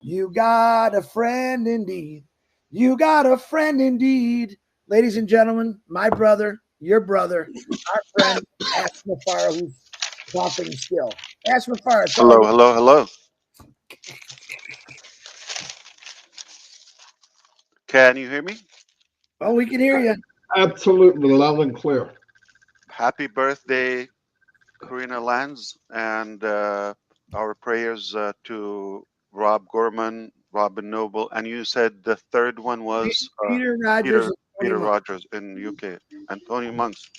You got a friend indeed. You got a friend indeed. Ladies and gentlemen, my brother, your brother, our friend, Ash Mufareh, who's coughing still. Ash Mufareh, it's all Hello, you. hello, hello. Can you hear me? Oh, we can hear you. Absolutely loud and clear. Happy birthday, Karina Lanz, and our prayers to Rob Gorman, Robin Noble, and you said the third one was Peter Rogers Peter and Tony Peter Monk. Rogers in UK and Tony Monks.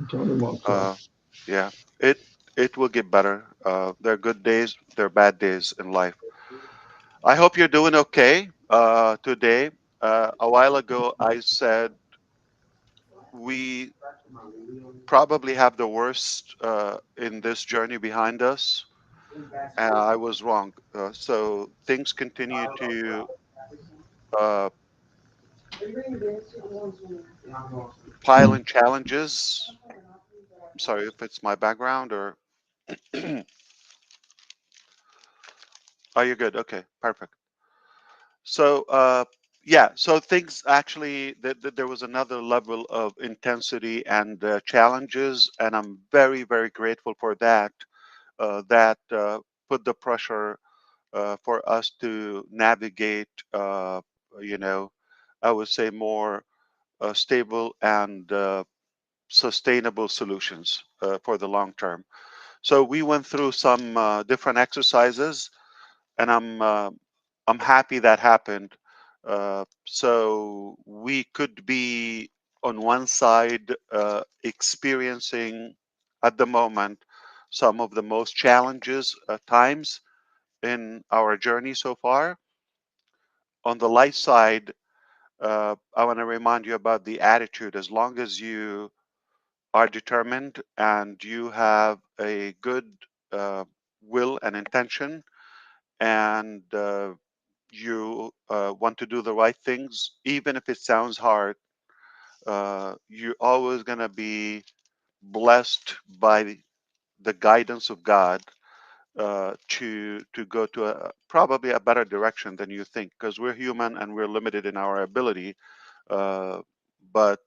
Tony Monk, Uh, yes. yeah, it it will get better. There are good days, there are bad days in life. I hope you're doing okay today. A while ago, I said we probably have the worst in this journey behind us. I was wrong. So things continue to uh, pile in challenges. I'm sorry if it's my background or are you good? Okay, perfect. So yeah, so things actually there was another level of intensity and challenges, and I'm very very grateful for that. That put the pressure for us to navigate, you know, I would say more stable and sustainable solutions for the long term. So we went through some different exercises, and I'm happy that happened. So we could be on one side experiencing at the moment some of the most challenges times in our journey so far. On the light side, I want to remind you about the attitude. As long as you are determined and you have a good will and intention, and you want to do the right things, even if it sounds hard, you're always going to be blessed by the guidance of God to go to probably a better direction than you think, because we're human and we're limited in our ability. Uh, but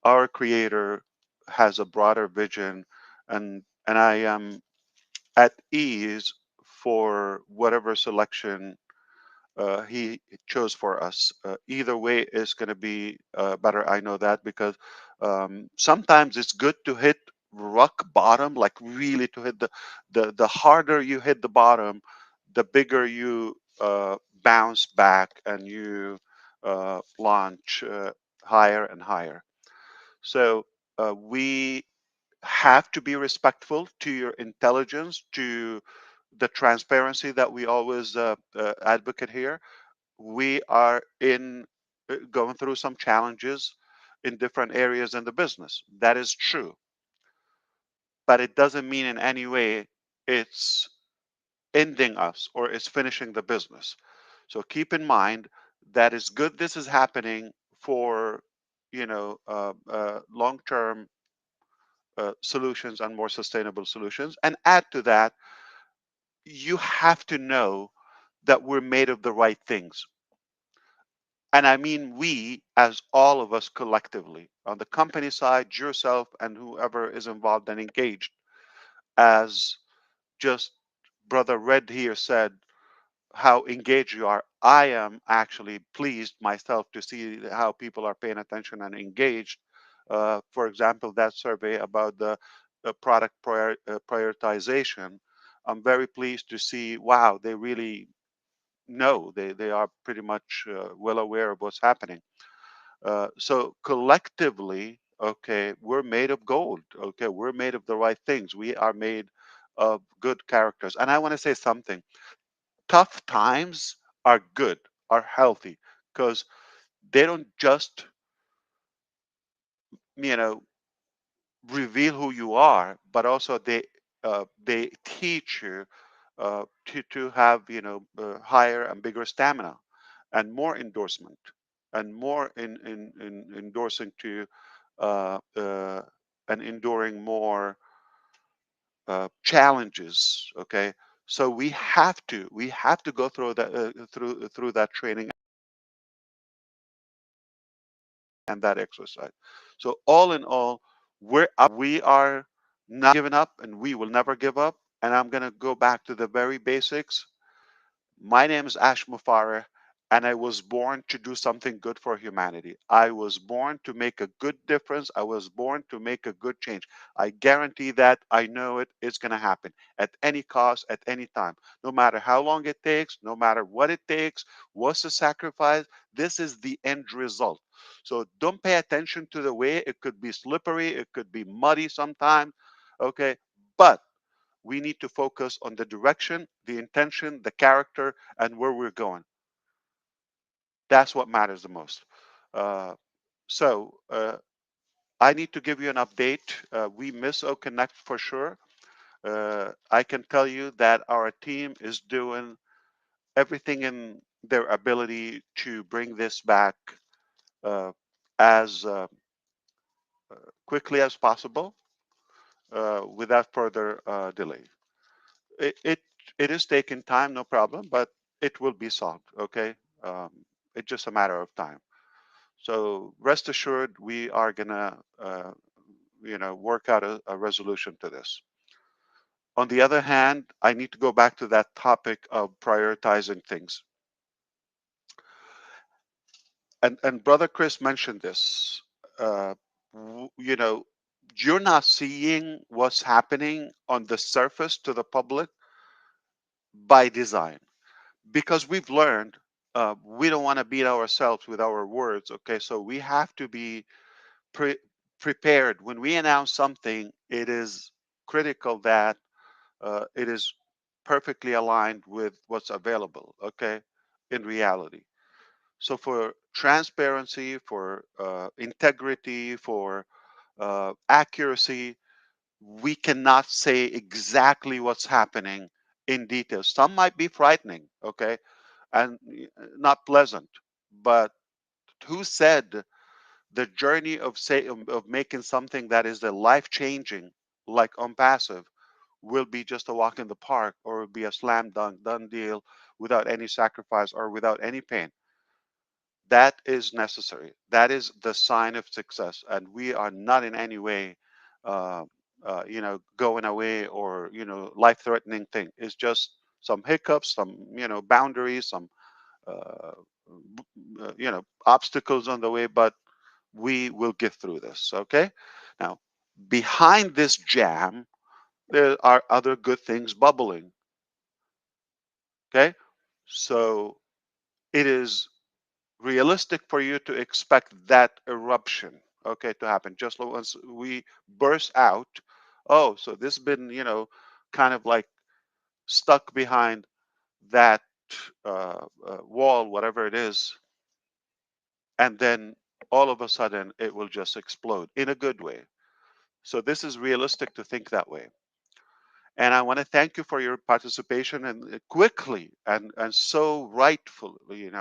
our Creator has a broader vision, and I am at ease for whatever selection he chose for us. Either way is going to be better. I know that because sometimes it's good to hit rock bottom, like really to hit the harder you hit the bottom, the bigger you bounce back and you launch higher and higher. So we have to be respectful to your intelligence, to the transparency that we always advocate here. We are in going through some challenges in different areas in the business. That is true, but it doesn't mean in any way it's ending us or it's finishing the business. So keep in mind that it's good this is happening for long-term solutions and more sustainable solutions. And add to that, you have to know that we're made of the right things. And I mean we, as all of us collectively, on the company side, yourself, and whoever is involved and engaged. As just Brother Red here said, how engaged you are. I am actually pleased myself to see how people are paying attention and engaged. For example, that survey about the product prioritization, I'm very pleased to see, wow, they really know, they are pretty much well aware of what's happening. So collectively, okay, we're made of gold. Okay, we're made of the right things. We are made of good characters. And I want to say something. Tough times are good, are healthy, because they don't just, you know, reveal who you are, but also they teach you to have higher and bigger stamina and more endorsement and more in endorsing to and enduring more challenges. Okay, So we have to go through that through that training and that exercise. So all in all, we are not giving up, and we will never give up. And I'm going to go back to the very basics. My name is Ash Mufareh, and I was born to do something good for humanity. I was born to make a good difference. I was born to make a good change. I guarantee that. I know it's going to happen at any cost, at any time, no matter how long it takes, no matter what it takes, what's the sacrifice. This is the end result. So don't pay attention to the way. It could be slippery, it could be muddy sometimes. Okay. But we need to focus on the direction, the intention, the character, and where we're going. That's what matters the most. Uh, so I need to give you an update. We miss Connect for sure. I can tell you that our team is doing everything in their ability to bring this back uh, as quickly as possible without further delay. it, it it is taking time, no problem, but it will be solved. Okay, um, it's just a matter of time. So rest assured, we are gonna work out a resolution to this. On the other hand, I need to go back to that topic of prioritizing things. And brother Chris mentioned this. Uh, you know, you're not seeing what's happening on the surface to the public by design, because we've learned we don't want to beat ourselves with our words. Okay, so we have to be pre- prepared when we announce something. It is critical that it is perfectly aligned with what's available, okay, in reality. So for transparency, for integrity, for accuracy, we cannot say exactly what's happening in detail. Some might be frightening, okay, and not pleasant. But who said the journey of making something that is the life changing, like Onpassive, will be just a walk in the park, or will be a slam dunk done deal without any sacrifice or without any pain? That is necessary. That is the sign of success, and we are not in any way uh, going away, or life threatening thing. It's just some hiccups, some boundaries, some uh, obstacles on the way, but we will get through this. Okay. Now, behind this jam, there are other good things bubbling. Okay. So it is realistic for you to expect that eruption, okay, to happen just once we burst out. Oh, so this has been, kind of like stuck behind that wall, whatever it is, and then all of a sudden it will just explode in a good way. So this is realistic to think that way. And I want to thank you for your participation, and quickly and so rightfully,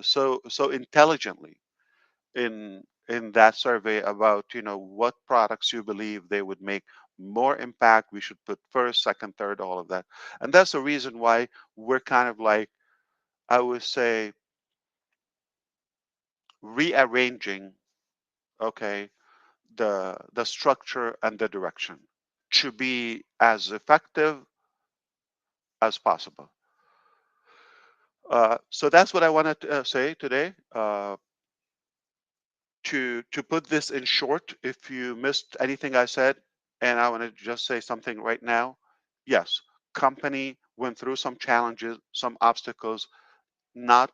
so intelligently in that survey about what products you believe they would make more impact, we should put first, second, third, all of that. And that's the reason why we're kind of like, I would say, rearranging, okay, the structure and the direction to be as effective as possible. So that's what I wanted to say today. To put this in short, if you missed anything I said, and I want to just say something right now. Yes, company went through some challenges, some obstacles, not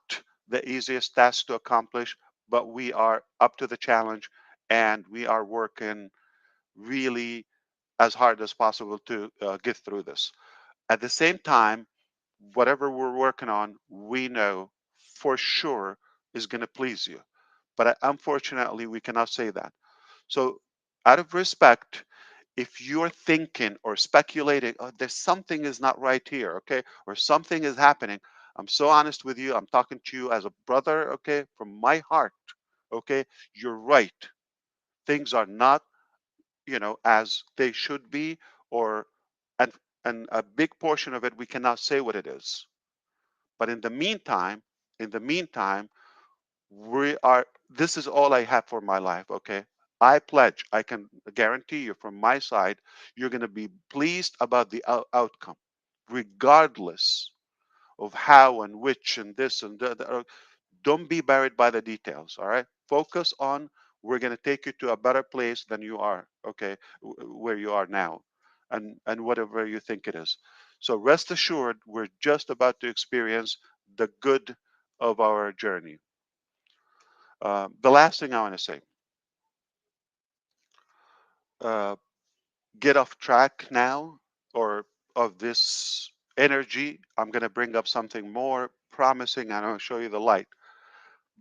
the easiest task to accomplish, but we are up to the challenge, and we are working really as hard as possible to get through this. At the same time, whatever we're working on, we know for sure is going to please you. But unfortunately, we cannot say that. So, out of respect, if you're thinking or speculating, oh, there's something is not right here, okay, or something is happening, I'm so honest with you. I'm talking to you as a brother, okay, from my heart, okay. You're right. Things are not, as they should be, or and and a big portion of it we cannot say what it is. But in the meantime, we are. This is all I have for my life. Okay, I pledge. I can guarantee you from my side, you're going to be pleased about the outcome, regardless of how and which and this and that. Don't be buried by the details. All right, focus on. We're going to take you to a better place than you are. Okay, where you are now, and whatever you think it is. So rest assured, we're just about to experience the good of our journey. The last thing I want to say, uh, get off track now, or of this energy. I'm going to bring up something more promising, and I'll show you the light,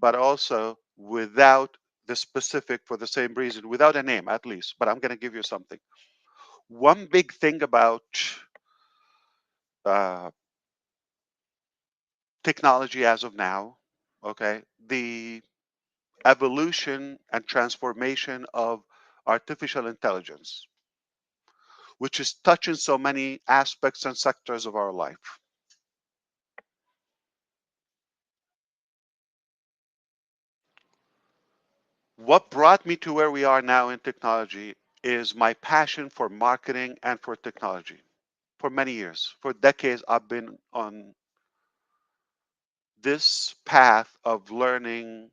but also without the specific, for the same reason, without a name at least, but I'm going to give you something. One big thing about uh, technology as of now, okay, the evolution and transformation of artificial intelligence, which is touching so many aspects and sectors of our life. What brought me to where we are now in technology is my passion for marketing and for technology. For many years, for decades, I've been on this path of learning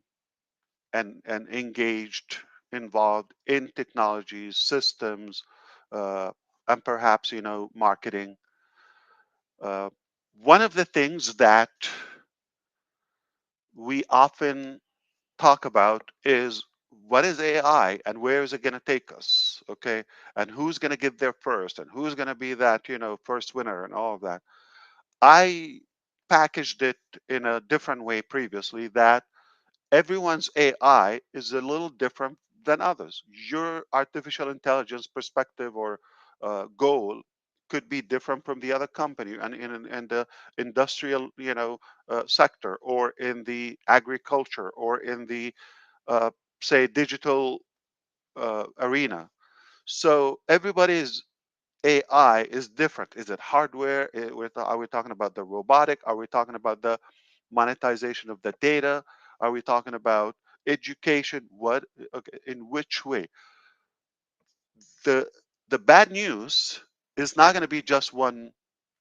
and engaged, involved in technologies, systems, uh, and perhaps, marketing. Uh, One of the things that we often talk about is what is AI and where is it going to take us? Okay. And who's going to get there first and who's going to be that, first winner and all of that. I packaged it in a different way previously that everyone's AI is a little different than others. Your artificial intelligence perspective or goal could be different from the other company, and in the industrial, sector, or in the agriculture, or in the uh, say digital arena. So everybody's AI is different. Is it hardware? Are we talking about the robotic? Are we talking about the monetization of the data? Are we talking about education? What? Okay, in which way? The the bad news is not going to be just one,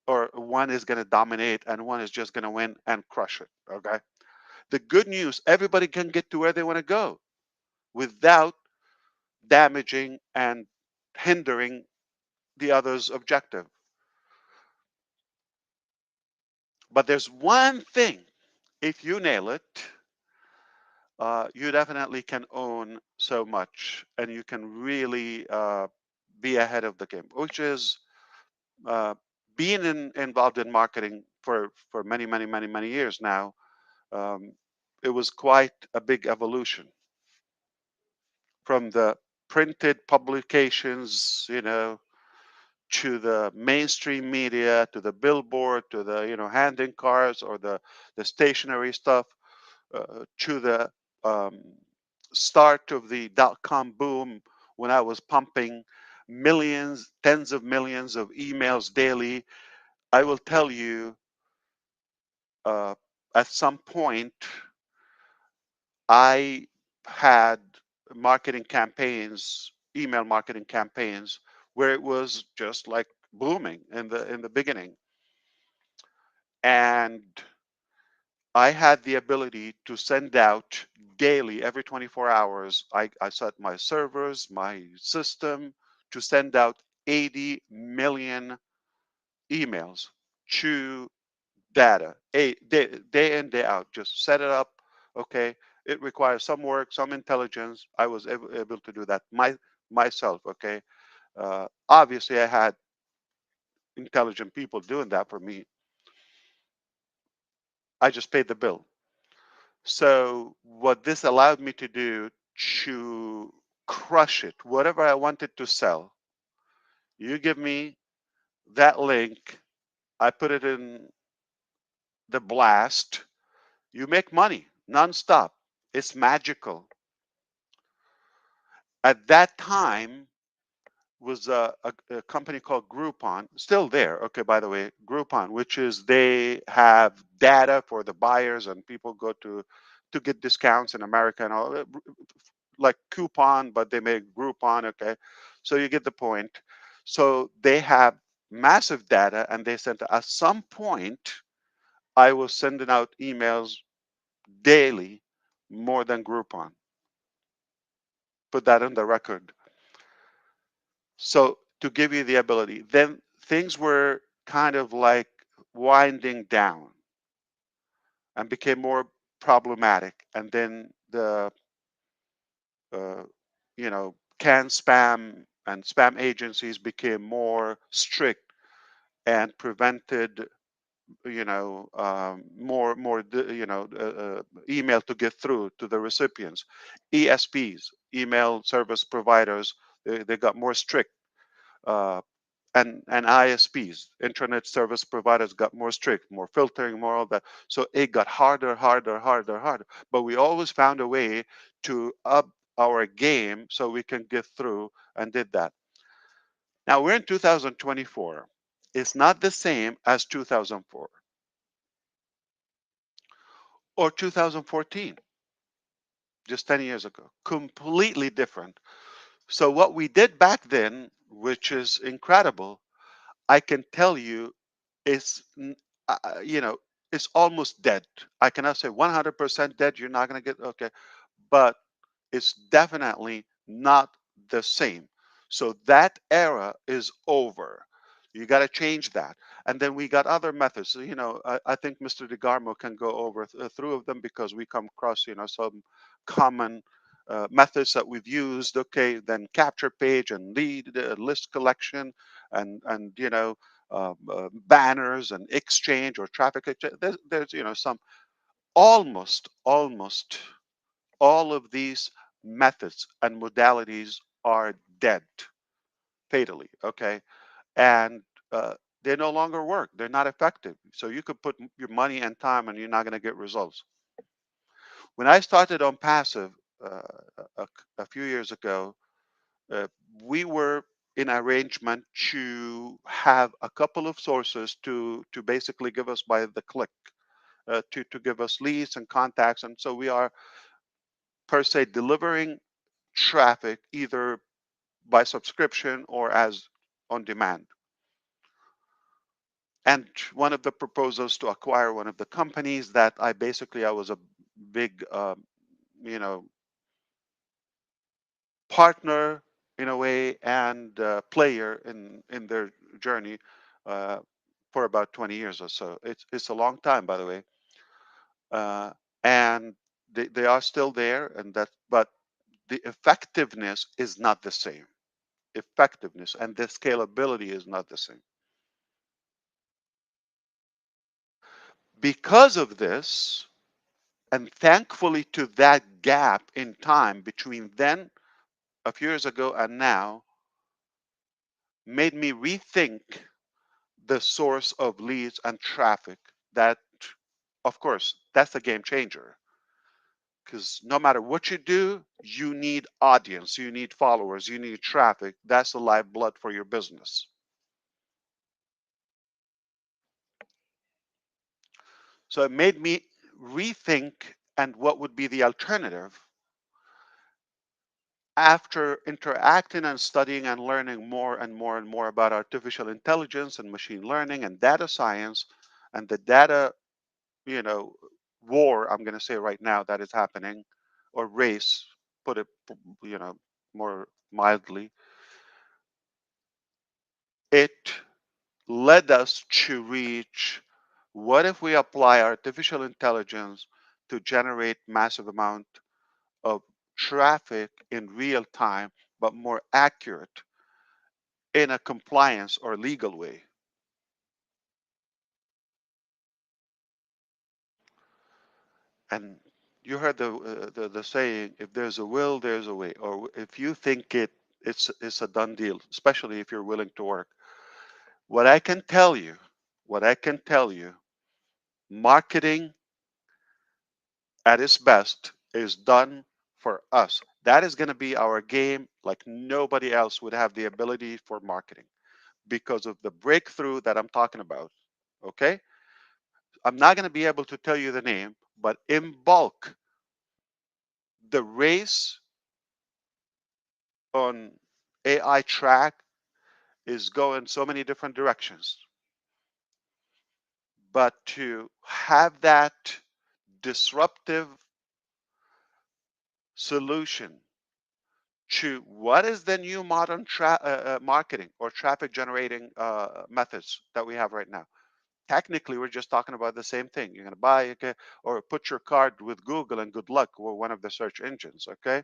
or one is going to dominate and one is just going to win and crush it. Okay. The good news, everybody can get to where they want to go without damaging and hindering the other's objective. But there's one thing, if you nail it, you definitely can own so much and you can really be ahead of the game, which is uh, being involved in marketing for many, many, many, many years now. Um, it was quite a big evolution from the printed publications, to the mainstream media, to the billboard, to the handing cards, or the stationary stuff, to the um, start of the dot-com boom, when I was pumping millions, tens of millions of emails daily. I will tell you, uh, at some point, I had marketing campaigns, email marketing campaigns, where it was just like booming in the beginning, and I had the ability to send out daily, every 24 hours. I set my servers, my system, to send out 80 million emails to data, day in, day out. Just set it up. Okay. It requires some work, some intelligence. I was able to do that myself. Okay. Obviously, I had intelligent people doing that for me. I just paid the bill. So what this allowed me to do, to crush it, whatever I wanted to sell, you give me that link, I put it in the blast, you make money nonstop. It's magical. At that time, was a company called Groupon, still there. Okay, by the way, Groupon, which is they have data for the buyers and people go to get discounts in America and all, like coupon, but they make Groupon. Okay, so you get the point. So they have massive data, and they said at some point I was sending out emails daily more than Groupon. Put that on the record. So to give you the ability, then things were kind of like winding down and became more problematic. And then the, uh, canned spam and spam agencies became more strict and prevented, email to get through to the recipients. ESPs, email service providers, they got more strict. Uh, and ISPs, internet service providers, got more strict, more filtering, more of that. So it got harder, harder, harder, harder. But we always found a way to up our game so we can get through, and did that. Now we're in 2024. It's not the same as 2004 or 2014, just 10 years ago. Completely different. So what we did back then, which is incredible, I can tell you, is it's almost dead. I cannot say 100% dead. You're not going to get okay, but it's definitely not the same. So that era is over. You got to change that. And then we got other methods. So, I think Mr. DeGarmo can go over through of them, because we come across, some common methods that we've used. Okay, then capture page and lead list collection, and banners and exchange or traffic exchange. There's some, almost all of these methods and modalities are dead fatally. Okay, and they no longer work. They're not effective. So you could put your money and time, and you're not going to get results. When I started Onpassive uh, a few years ago, uh, we were in arrangement to have a couple of sources to basically give us by the click, to give us leads and contacts. And so we are per se delivering traffic either by subscription or as on demand. And one of the proposals to acquire one of the companies that I was a big, you know, partner in a way, and player in their journey uh, for about 20 years or so. It's a long time, by the way, and they are still there, and that, but the effectiveness is not the same. Effectiveness and the scalability is not the same. Because of this, and thankfully to that gap in time between then, a few years ago, and now, made me rethink the source of leads and traffic. That, of course, that's a game changer, because no matter what you do, you need audience, you need followers, you need traffic. That's the lifeblood for your business. So it made me rethink, and what would be the alternative. After interacting and studying and learning more and more and more about artificial intelligence and machine learning and data science, and the data, you know, war, I'm going to say right now, that is happening, or race, put it, more mildly, it led us to reach, what if we apply artificial intelligence to generate massive amount of traffic in real time, but more accurate in a compliance or legal way? And you heard the saying, if there's a will, there's a way. Or if you think it's a done deal, especially if you're willing to work. What I can tell you, marketing at its best is done for us That is going to be our game, like nobody else would have the ability for marketing because of the breakthrough that I'm talking about. Okay? I'm not going to be able to tell you the name, but in bulk, the race on AI track is going so many different directions. But to have that disruptive solution to what is the new modern marketing or traffic generating methods that we have right now. Technically, we're just talking about the same thing. You're going to buy okay, or put your card with Google and good luck or one of the search engines. Okay.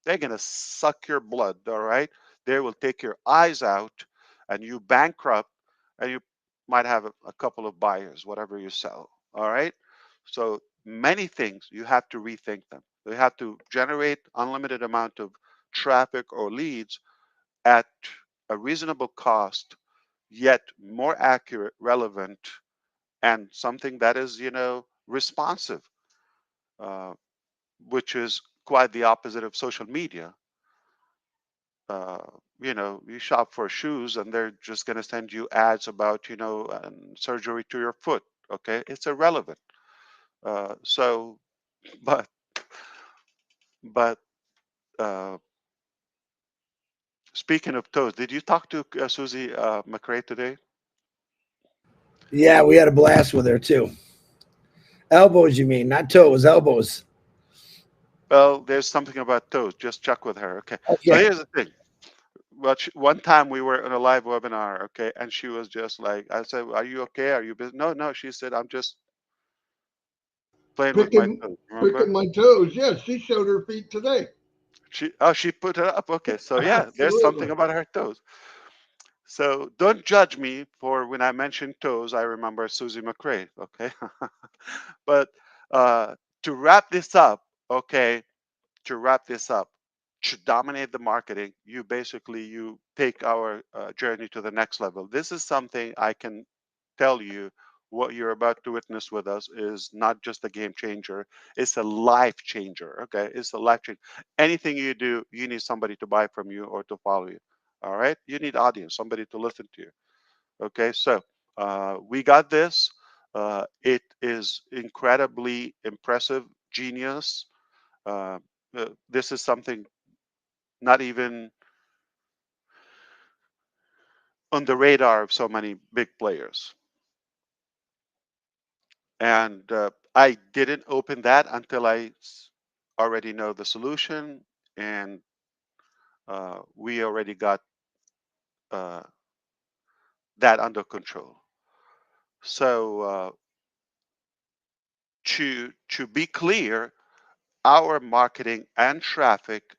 They're going to suck your blood. All right. They will take your eyes out and you bankrupt and you might have a couple of buyers, whatever you sell. All right. So many things you have to rethink them. You have to generate unlimited amount of traffic or leads at a reasonable cost, yet more accurate, relevant, and something that is, responsive, uh, which is quite the opposite of social media. Uh, you shop for shoes and they're just going to send you ads about, surgery to your foot. Okay, it's irrelevant. So, but, but uh, speaking of toes, did you talk to Susie McRae today? Yeah, we had a blast with her too. Elbows, you mean, not toes, elbows. Well, there's something about toes. Just check with her. Okay. So Okay. here's the thing. Well, one time we were in a live webinar, okay, and she was just like, I said, "Are you okay? Are you busy?" No, no. She said, "I'm just playing with my Picking toes." picking Remember? my toes. Yes, she showed her feet today. She put it up. Okay, so yeah, there's something Absolutely. about her toes. So don't judge me for when I mention toes. I remember Susie McRae. Okay, but uh, to wrap this up, okay, to wrap this up, to dominate the marketing, you take our journey to the next level. This is something I can tell you. What you're about to witness with us is not just a game changer, it's a life changer. Okay, it's a life changer. Anything you do, you need somebody to buy from you or to follow you. All right, you need audience, somebody to listen to you. Okay, so we got this. It is incredibly impressive, genius. uh, this is something not even on the radar of so many big players. And I didn't open that until I already know the solution, and we already got uh, that under control. So to be clear, our marketing and traffic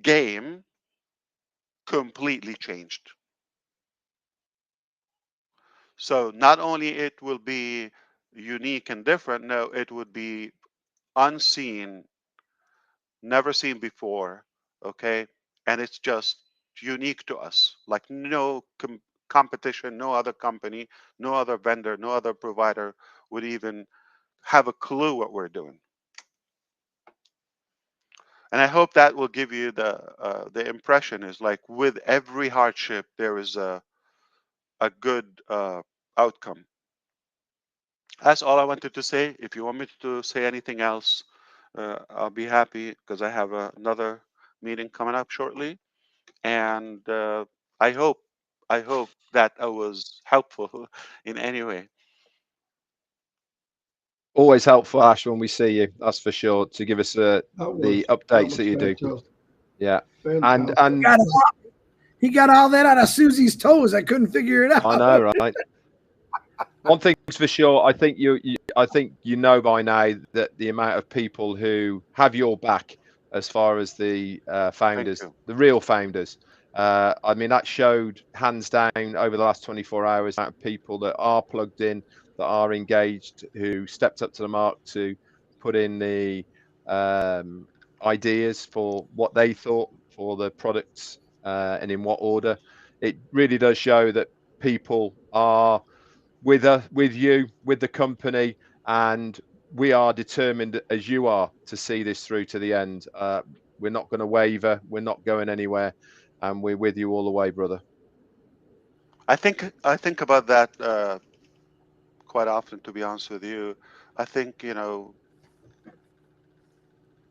game completely changed. So not only it will be unique and different, no, it would be unseen, never seen before. Okay, and it's just unique to us, like no competition, no other company, no other vendor, no other provider would even have a clue what we're doing. And I hope that will give you the impression is like with every hardship there is a good outcome. That's all I wanted to say. If you want me to say anything else, I'll be happy because I have another meeting coming up shortly. And I hope I hope that I was helpful in any way. Always helpful, Ash, when we see you. That's for sure. To give us That the updates was that you do. fantastic. Yeah, Fantastic. and He got all that out of Susie's toes. I couldn't figure it out. I know, right? One thing's for sure. I think I think you know by now that the amount of people who have your back, as far as the Thank founders, you. the real founders. I mean, that showed hands down over the last 24 hours out of people that are plugged in, that are engaged, who stepped up to the mark to put in the ideas for what they thought for the products and in what order. It really does show that people are with you, with the company, and we are determined, as you are, to see this through to the end. We're not going to waver. We're not going anywhere, and we're with you all the way, brother. I think about that quite often, to be honest with you. I think, you know,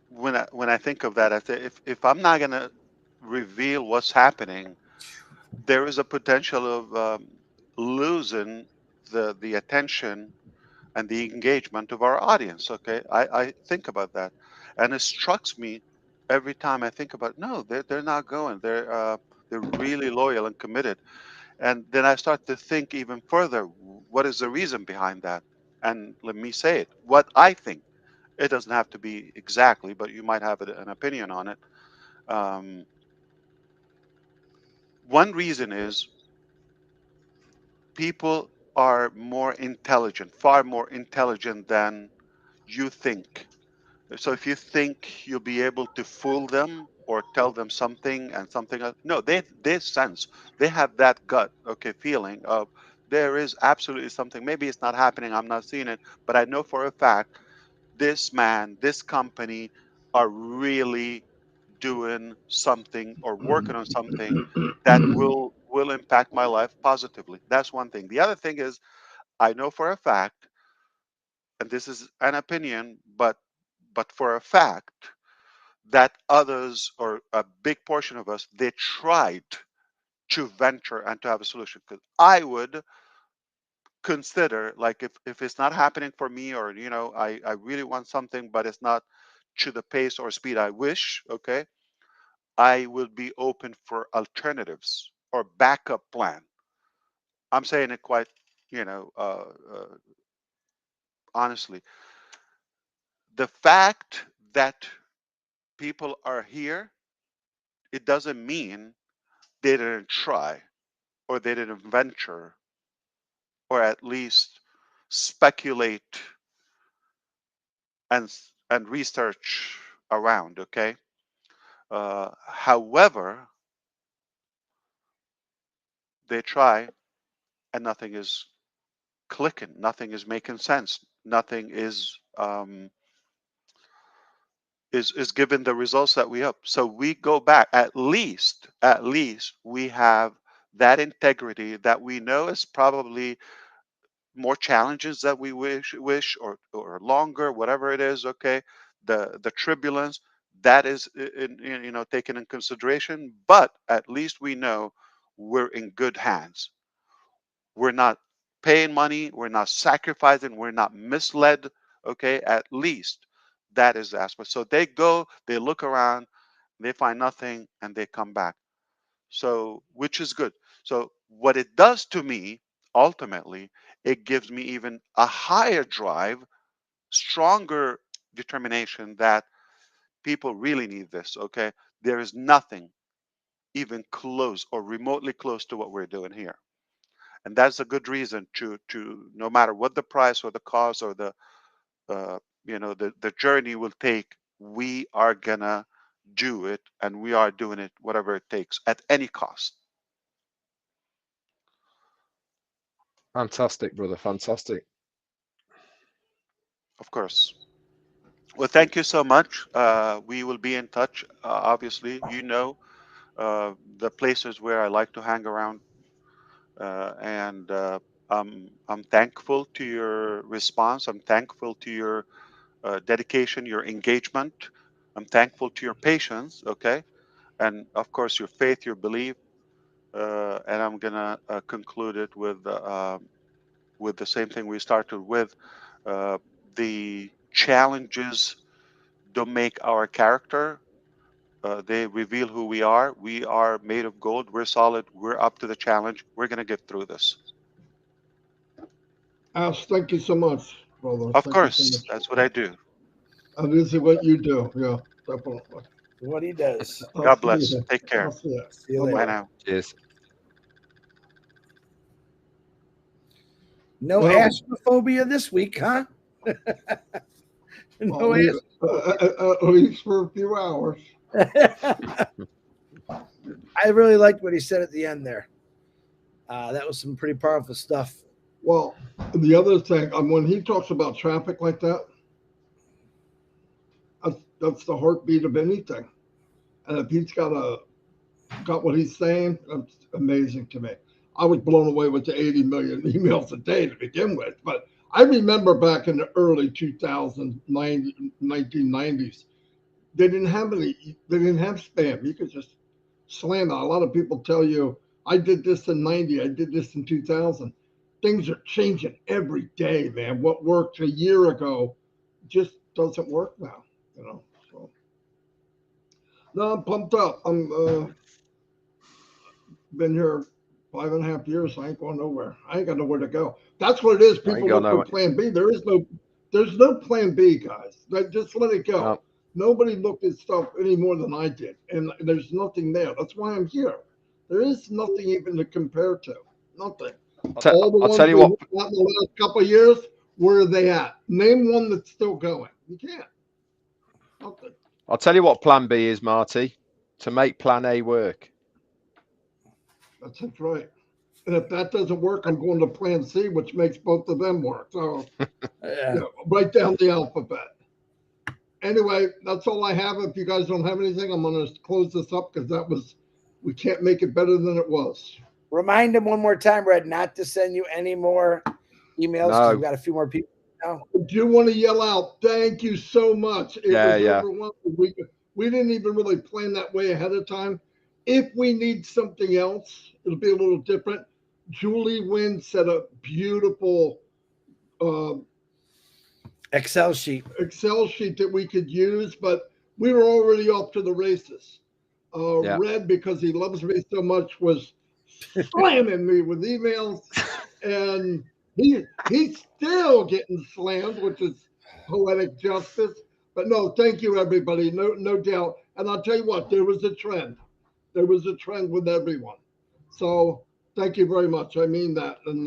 when I think of that, I say if I'm not gonna reveal what's happening, there is a potential of losing the attention and the engagement of our audience. Okay, I think about that, and it strikes me every time I think about, no, they're not going. They're really loyal and committed. And then I start to think even further, what is the reason behind that? And let me say it, what I think. It doesn't have to be exactly, but you might have an opinion on it. Um, one reason is people are more intelligent, far more intelligent than you think. So if you think you'll be able to fool them or tell them something and something else, no, they sense, they have that gut, okay, feeling of there is absolutely something. Maybe it's not happening, I'm not seeing it, but I know for a fact this man, this company are really doing something or working on something that will impact my life positively. That's one thing. The other thing is I know for a fact, and this is an opinion, but for a fact that others or a big portion of us, they tried to venture and to have a solution. Because I would consider, like, if it's not happening for me, or you know, I really want something but it's not to the pace or speed I wish, okay, I will be open for alternatives or backup plan. I'm saying it quite, you know, honestly. The fact that people are here, it doesn't mean they didn't try or they didn't venture or at least speculate and research around. Okay. However, they try and nothing is clicking, nothing is making sense, nothing is given the results that we hope. So we go back, at least we have that integrity that we know is probably more challenges that we wish or longer, whatever it is, okay, the turbulence that is you know, taken in consideration, but at least we know we're in good hands. We're not paying money, we're not sacrificing, we're not misled, okay, at least that is the aspect. So they go, they look around, they find nothing, and they come back. So, which is good. So what it does to me, ultimately, it gives me even a higher drive, stronger determination that people really need this, okay? There is nothing even close or remotely close to what we're doing here. And that's a good reason to no matter what the price or the cost or the you know, the journey will take, we are gonna do it, and we are doing it whatever it takes at any cost. Fantastic, brother. Fantastic. Of course. Well, thank you so much. We will be in touch. Obviously, you know, the places where I like to hang around, and I'm thankful to your response. I'm thankful to your dedication, your engagement. I'm thankful to your patience. Okay, and of course your faith, your belief. And I'm gonna conclude it with the same thing we started with. Uh, the challenges don't make our character. They reveal who we are. We are made of gold. We're solid. We're up to the challenge. We're gonna get through this. Ash, thank you so much, brother. Of Thank you so course, much. that's what I do. And this is what you do. Yeah, definitely. What he does. I'll God see you bless. then. Take care. I'll see you. See you Bye-bye. Bye later. now. Cheers. No Well, astrophobia this week, huh? well, No at least for a few hours. I really liked what he said at the end there. That was some pretty powerful stuff. Well, the other thing, when he talks about traffic like that, That's the heartbeat of anything. And if he's got what he's saying, that's amazing to me. I was blown away with the 80 million emails a day to begin with. But I remember back in the early 1990s, they didn't have spam. You could just slam it. A lot of people tell you, I did this in 90, I did this in 2000. Things are changing every day, man. What worked a year ago just doesn't work now, you know. So no, I'm pumped up. I'm been here 5.5 years. I ain't going nowhere. I ain't got nowhere to go. That's what it is. People look for plan B. There's no plan B, guys. Just let it go. No. Nobody looked at stuff any more than I did, and there's nothing there. That's why I'm here. There is nothing even to compare to. Nothing. All the ones tell you we what. got in the last couple of years, where are they at? Name one that's still going. You can't. Nothing. I'll tell you what plan B is, Marty. To make plan A work. That's right. And if that doesn't work, I'm going to plan C, which makes both of them work. So yeah, write down the alphabet. Anyway, that's all I have. If you guys don't have anything, I'm going to close this up because we can't make it better than it was. Remind them one more time, Red, not to send you any more emails because we've got a few more people now. I do want to yell out, thank you so much. It was overwhelming. We didn't even really plan that way ahead of time. If we need something else, it'll be a little different. Julie Wynn set a beautiful Excel sheet that we could use, but we were already off to the races. Red, because he loves me so much, was slamming me with emails, and he's still getting slammed, which is poetic justice. But no, thank you, everybody. No doubt. And I'll tell you what, there was a trend. There was a trend with everyone. So thank you very much. I mean that. And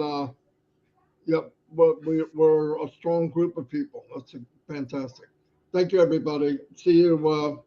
yep, we're a strong group of people. That's fantastic. Thank you, everybody. See you